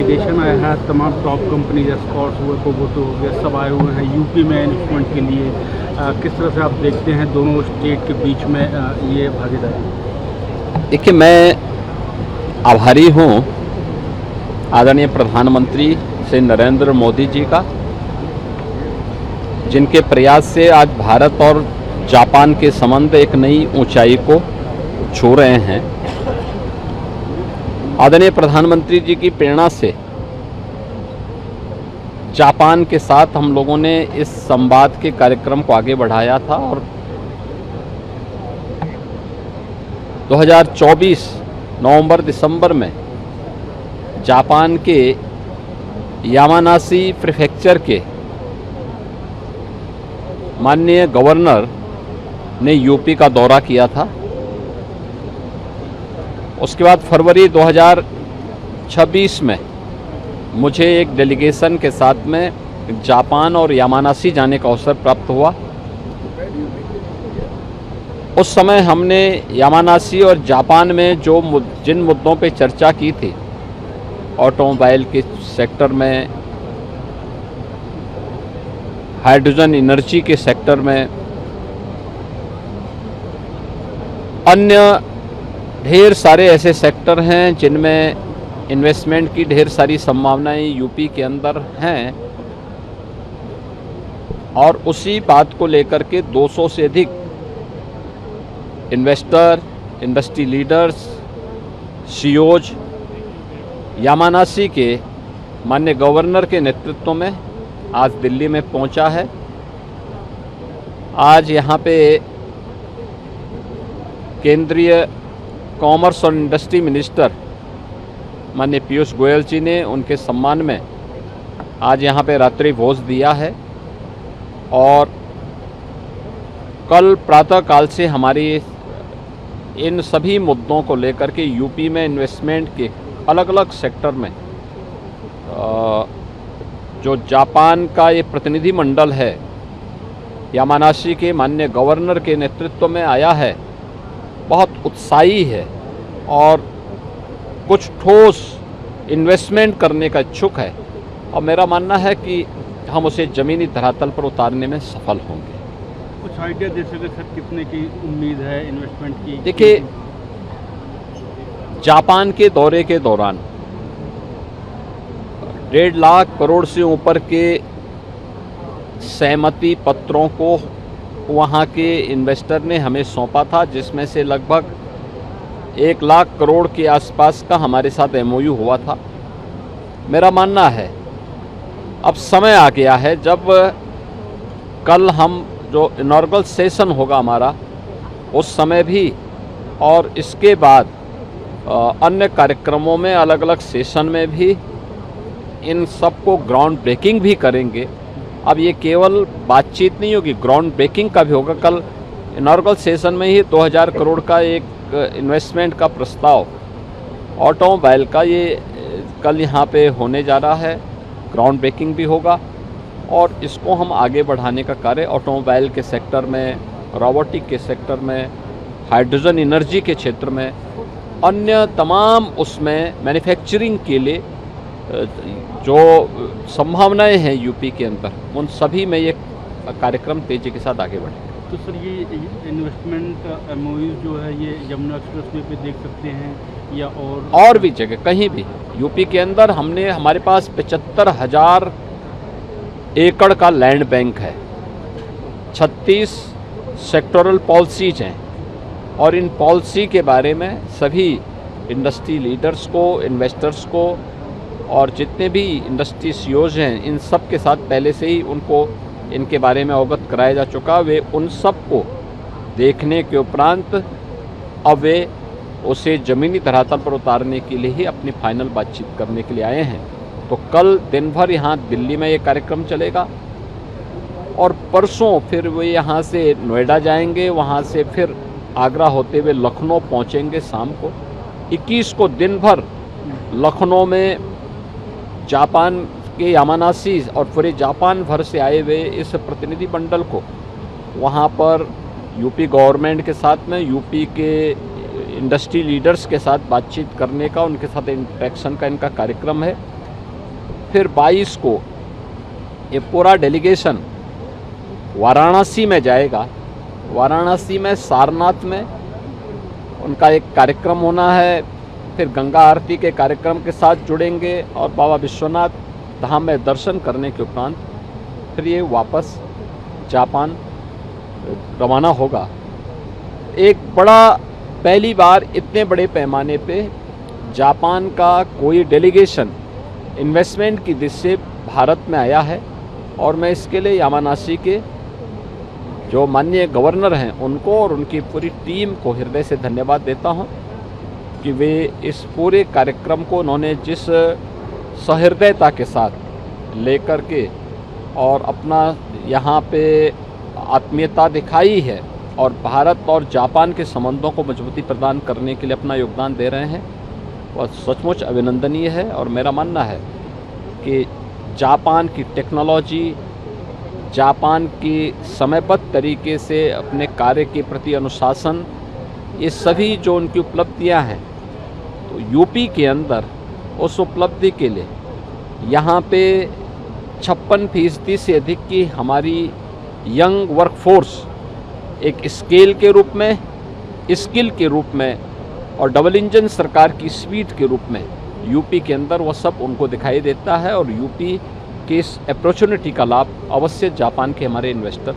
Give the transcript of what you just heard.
Delegation आया है, तमाम टॉप कंपनी जैसे स्कॉट्स हुए, कोबोटो हो गया, सब आए हुए हैं यूपी में इन्वेस्टमेंट के लिए। किस तरह से आप देखते हैं दोनों स्टेट के बीच में ये भागीदारी? देखिए, मैं आभारी हूँ आदरणीय प्रधानमंत्री श्री नरेंद्र मोदी जी का, जिनके प्रयास से आज भारत और जापान के संबंध एक नई ऊंचाई को छू रहे हैं। आदरणीय प्रधानमंत्री जी की प्रेरणा से जापान के साथ हम लोगों ने इस संवाद के कार्यक्रम को आगे बढ़ाया था और 2024 नवंबर-दिसंबर में जापान के यामानाशी प्रीफेक्चर के माननीय गवर्नर ने यूपी का दौरा किया था। उसके बाद फरवरी 2026 में मुझे एक डेलीगेशन के साथ में जापान और यामानाशी जाने का अवसर प्राप्त हुआ। उस समय हमने यामानाशी और जापान में जिन मुद्दों पे चर्चा की थी, ऑटोमोबाइल के सेक्टर में, हाइड्रोजन एनर्जी के सेक्टर में, अन्य ढेर सारे ऐसे सेक्टर हैं जिनमें इन्वेस्टमेंट की ढेर सारी संभावनाएं यूपी के अंदर हैं, और उसी बात को लेकर के 200 से अधिक investor, industry leaders, CEOs Yamanashi के माननीय गवर्नर के नेतृत्व में आज दिल्ली में पहुंचा है। आज यहाँ पे केंद्रीय कॉमर्स और इंडस्ट्री मिनिस्टर माननीय पीयूष गोयल जी ने उनके सम्मान में आज यहाँ पे रात्रि भोज दिया है, और कल प्रातः काल से हमारी इन सभी मुद्दों को लेकर के यूपी में इन्वेस्टमेंट के अलग अलग सेक्टर में जो जापान का ये प्रतिनिधि मंडल है, यामानाशी के माननीय गवर्नर के नेतृत्व में आया है, बहुत उत्साही है और कुछ ठोस इन्वेस्टमेंट करने का इच्छुक है, और मेरा मानना है कि हम उसे ज़मीनी धरातल पर उतारने में सफल होंगे। कुछ आइडिया दे सके सर, कितने की उम्मीद है इन्वेस्टमेंट की? देखिए, जापान के दौरे के दौरान 1.5 लाख करोड़ से ऊपर के सहमति पत्रों को वहाँ के इन्वेस्टर ने हमें सौंपा था, जिसमें से लगभग 1 लाख करोड़ के आसपास का हमारे साथ एमओयू हुआ था। मेरा मानना है अब समय आ गया है, जब कल हम जो इनॉग्रेशन सेशन होगा हमारा, उस समय भी और इसके बाद अन्य कार्यक्रमों में, अलग अलग सेशन में भी इन सबको ग्राउंड ब्रेकिंग भी करेंगे। अब ये केवल बातचीत नहीं होगी, ग्राउंड ब्रेकिंग का भी होगा। कल इनॉग्रेशन सेशन में ही 2000 करोड़ का एक इन्वेस्टमेंट का प्रस्ताव ऑटोमोबाइल का ये कल यहाँ पे होने जा रहा है, ग्राउंड ब्रेकिंग भी होगा, और इसको हम आगे बढ़ाने का कार्य ऑटोमोबाइल के सेक्टर में, रोबोटिक के सेक्टर में, हाइड्रोजन एनर्जी के क्षेत्र में, अन्य तमाम उसमें मैन्युफैक्चरिंग के लिए जो संभावनाएं हैं यूपी के अंदर, उन सभी में ये कार्यक्रम तेजी के साथ आगे बढ़ेगा। तो सर, ये इन्वेस्टमेंट एमओयू जो है ये यमुना एक्सप्रेसवे पे देख सकते हैं या और भी जगह, कहीं भी यूपी के अंदर हमारे पास 75,000 एकड़ का लैंड बैंक है, 36 सेक्टोरल पॉलिसीज हैं, और इन पॉलिसी के बारे में सभी इंडस्ट्री लीडर्स को, इन्वेस्टर्स को, और जितने भी इंडस्ट्री सीईओज हैं, इन सब के साथ पहले से ही उनको इनके बारे में अवगत कराया जा चुका। वे उन सब को देखने के उपरांत अब वे उसे ज़मीनी धरातल पर उतारने के लिए ही अपनी फाइनल बातचीत करने के लिए आए हैं। तो कल दिन भर यहाँ दिल्ली में ये कार्यक्रम चलेगा, और परसों फिर वे यहाँ से नोएडा जाएंगे, वहाँ से फिर आगरा होते हुए लखनऊ पहुँचेंगे शाम को। 21 को दिन भर लखनऊ में जापान के यामानाशी और पूरे जापान भर से आए हुए इस प्रतिनिधि मंडल को वहाँ पर यूपी गवर्नमेंट के साथ में, यूपी के इंडस्ट्री लीडर्स के साथ बातचीत करने का, उनके साथ इंटरेक्शन का इनका कार्यक्रम है। फिर 22 को ये पूरा डेलीगेशन वाराणसी में जाएगा। वाराणसी में सारनाथ में उनका एक कार्यक्रम होना है, फिर गंगा आरती के कार्यक्रम के साथ जुड़ेंगे और बाबा विश्वनाथ धाम में दर्शन करने के उपरांत फिर ये वापस जापान रवाना होगा। एक बड़ा, पहली बार इतने बड़े पैमाने पे जापान का कोई डेलीगेशन इन्वेस्टमेंट की दृष्टि से भारत में आया है और मैं इसके लिए यामानाशी के जो माननीय गवर्नर हैं उनको और उनकी पूरी टीम को हृदय से धन्यवाद देता हूं कि वे इस पूरे कार्यक्रम को उन्होंने जिस सहृदयता के साथ लेकर के और अपना यहाँ पे आत्मीयता दिखाई है और भारत और जापान के संबंधों को मजबूती प्रदान करने के लिए अपना योगदान दे रहे हैं, वह सचमुच अभिनंदनीय है। और मेरा मानना है कि जापान की टेक्नोलॉजी, जापान की समयबद्ध तरीके से अपने कार्य के प्रति अनुशासन, ये सभी जो उनकी उपलब्धियां हैं, तो यूपी के अंदर उस उपलब्धि के लिए यहाँ पे 56% से अधिक की हमारी यंग वर्कफोर्स एक स्केल के रूप में, स्किल के रूप में और डबल इंजन सरकार की स्पीड के रूप में यूपी के अंदर वह सब उनको दिखाई देता है और यूपी के इस अपॉर्चुनिटी का लाभ अवश्य जापान के हमारे इन्वेस्टर